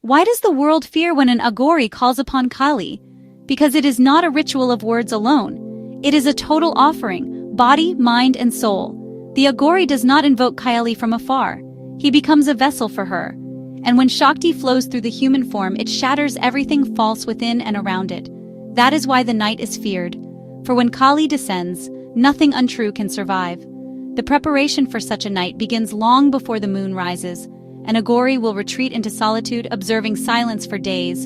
Why does the world fear when an Aghori calls upon Kaali? Because it is not a ritual of words alone. It is a total offering, body, mind, and soul. The Aghori does not invoke Kaali from afar. He becomes a vessel for her. And when Shakti flows through the human form, it shatters everything false within and around it. That is why the night is feared. For when Kaali descends, nothing untrue can survive. The preparation for such a night begins long before the moon rises. An Aghori will retreat into solitude, observing silence for days.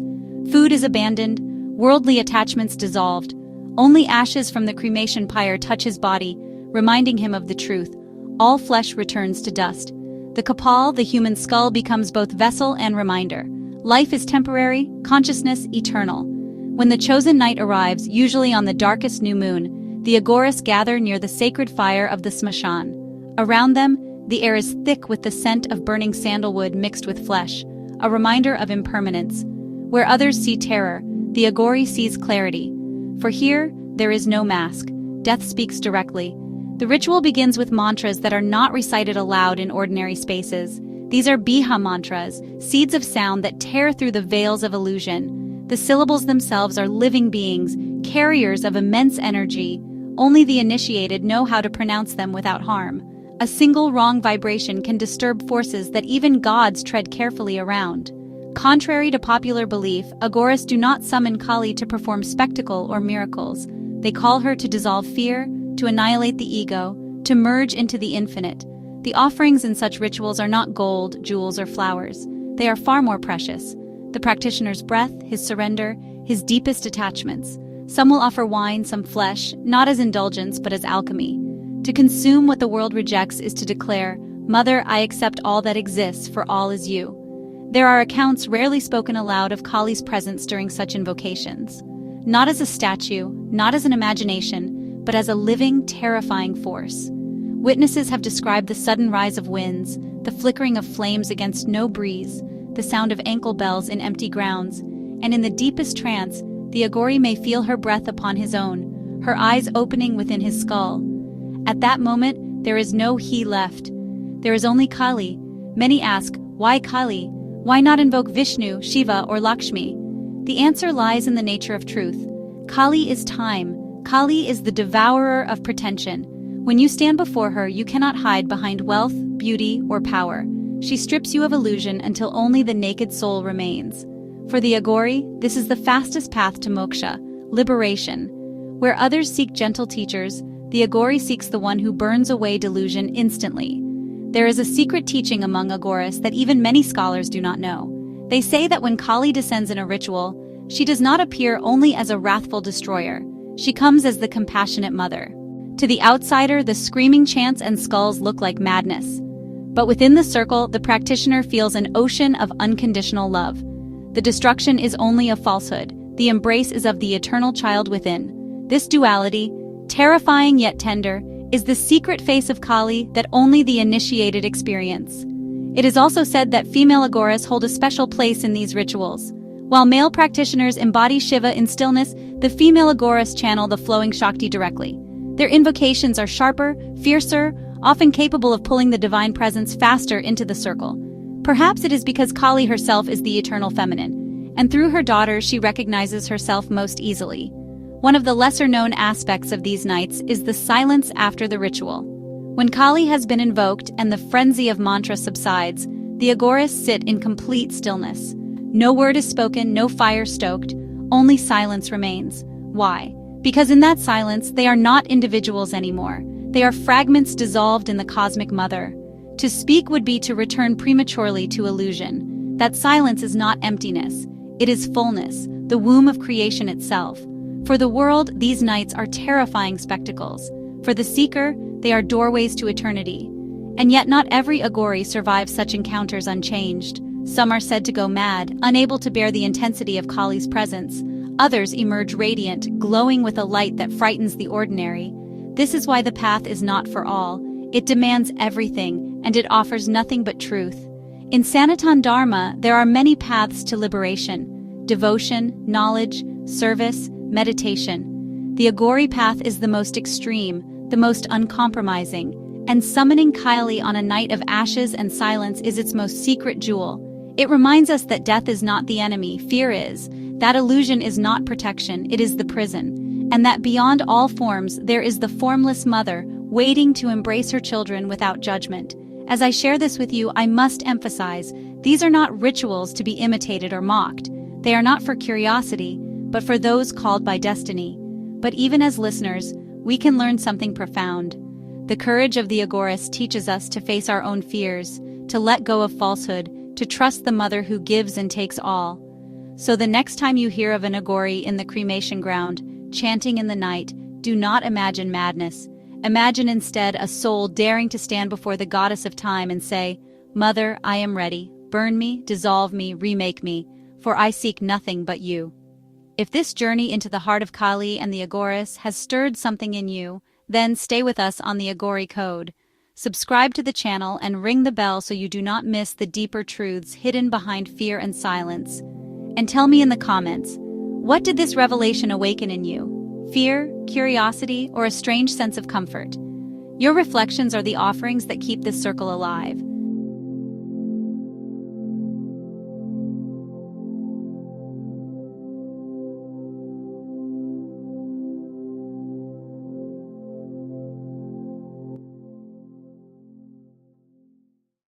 Food is abandoned, worldly attachments dissolved. Only ashes from the cremation pyre touch his body, reminding him of the truth. All flesh returns to dust. The Kapal, the human skull, becomes both vessel and reminder. Life is temporary, consciousness eternal. When the chosen night arrives, usually on the darkest new moon, the Aghoris gather near the sacred fire of the Smashan. Around them, the air is thick with the scent of burning sandalwood mixed with flesh, a reminder of impermanence. Where others see terror, the Aghori sees clarity. For here, there is no mask. Death speaks directly. The ritual begins with mantras that are not recited aloud in ordinary spaces. These are biha mantras, seeds of sound that tear through the veils of illusion. The syllables themselves are living beings, carriers of immense energy. Only the initiated know how to pronounce them without harm. A single wrong vibration can disturb forces that even gods tread carefully around. Contrary to popular belief, Aghoris do not summon Kaali to perform spectacle or miracles. They call her to dissolve fear, to annihilate the ego, to merge into the infinite. The offerings in such rituals are not gold, jewels, or flowers. They are far more precious. The practitioner's breath, his surrender, his deepest attachments. Some will offer wine, some flesh, not as indulgence but as alchemy. To consume what the world rejects is to declare, "Mother, I accept all that exists, for all is you." There are accounts rarely spoken aloud of Kaali's presence during such invocations. Not as a statue, not as an imagination, but as a living, terrifying force. Witnesses have described the sudden rise of winds, the flickering of flames against no breeze, the sound of ankle bells in empty grounds, and in the deepest trance, the Aghori may feel her breath upon his own, her eyes opening within his skull. At that moment, there is no he left. There is only Kaali. Many ask, why Kaali? Why not invoke Vishnu, Shiva, or Lakshmi? The answer lies in the nature of truth. Kaali is time. Kaali is the devourer of pretension. When you stand before her, you cannot hide behind wealth, beauty, or power. She strips you of illusion until only the naked soul remains. For the Aghori, this is the fastest path to moksha, liberation. Where others seek gentle teachers, the Aghori seeks the one who burns away delusion instantly. There is a secret teaching among Aghoris that even many scholars do not know. They say that when Kaali descends in a ritual, she does not appear only as a wrathful destroyer. She comes as the compassionate mother. To the outsider, the screaming chants and skulls look like madness. But within the circle, the practitioner feels an ocean of unconditional love. The destruction is only a falsehood. The embrace is of the eternal child within. This duality, terrifying yet tender, is the secret face of Kaali that only the initiated experience. It is also said that female Aghoris hold a special place in these rituals. While male practitioners embody Shiva in stillness, the female Aghoris channel the flowing Shakti directly. Their invocations are sharper, fiercer, often capable of pulling the divine presence faster into the circle. Perhaps it is because Kaali herself is the eternal feminine, and through her daughters she recognizes herself most easily. One of the lesser-known aspects of these nights is the silence after the ritual. When Kaali has been invoked and the frenzy of mantra subsides, the Aghoris sit in complete stillness. No word is spoken, no fire stoked, only silence remains. Why? Because in that silence, they are not individuals anymore. They are fragments dissolved in the cosmic mother. To speak would be to return prematurely to illusion. That silence is not emptiness. It is fullness, the womb of creation itself. For the world, these nights are terrifying spectacles. For the seeker, they are doorways to eternity. And yet not every Aghori survives such encounters unchanged. Some are said to go mad, unable to bear the intensity of Kaali's presence. Others emerge radiant, glowing with a light that frightens the ordinary. This is why the path is not for all. It demands everything, and it offers nothing but truth. In Sanatan Dharma, there are many paths to liberation: devotion, knowledge, service, meditation. The Aghori path is the most extreme, the most uncompromising, and summoning Kaali on a night of ashes and silence is its most secret jewel. It reminds us that death is not the enemy, fear is. That illusion is not protection, it is the prison. And that beyond all forms, there is the formless mother, waiting to embrace her children without judgment. As I share this with you, I must emphasize, these are not rituals to be imitated or mocked. They are not for curiosity, but for those called by destiny. But even as listeners, we can learn something profound. The courage of the Aghoris teaches us to face our own fears, to let go of falsehood, to trust the mother who gives and takes all. So the next time you hear of an Aghori in the cremation ground, chanting in the night, do not imagine madness. Imagine instead a soul daring to stand before the goddess of time and say, "Mother, I am ready. Burn me, dissolve me, remake me, for I seek nothing but you." If this journey into the heart of Kaali and the Aghoris has stirred something in you, then stay with us on the Aghori Code. Subscribe to the channel and ring the bell so you do not miss the deeper truths hidden behind fear and silence. And tell me in the comments, what did this revelation awaken in you? Fear, curiosity, or a strange sense of comfort? Your reflections are the offerings that keep this circle alive.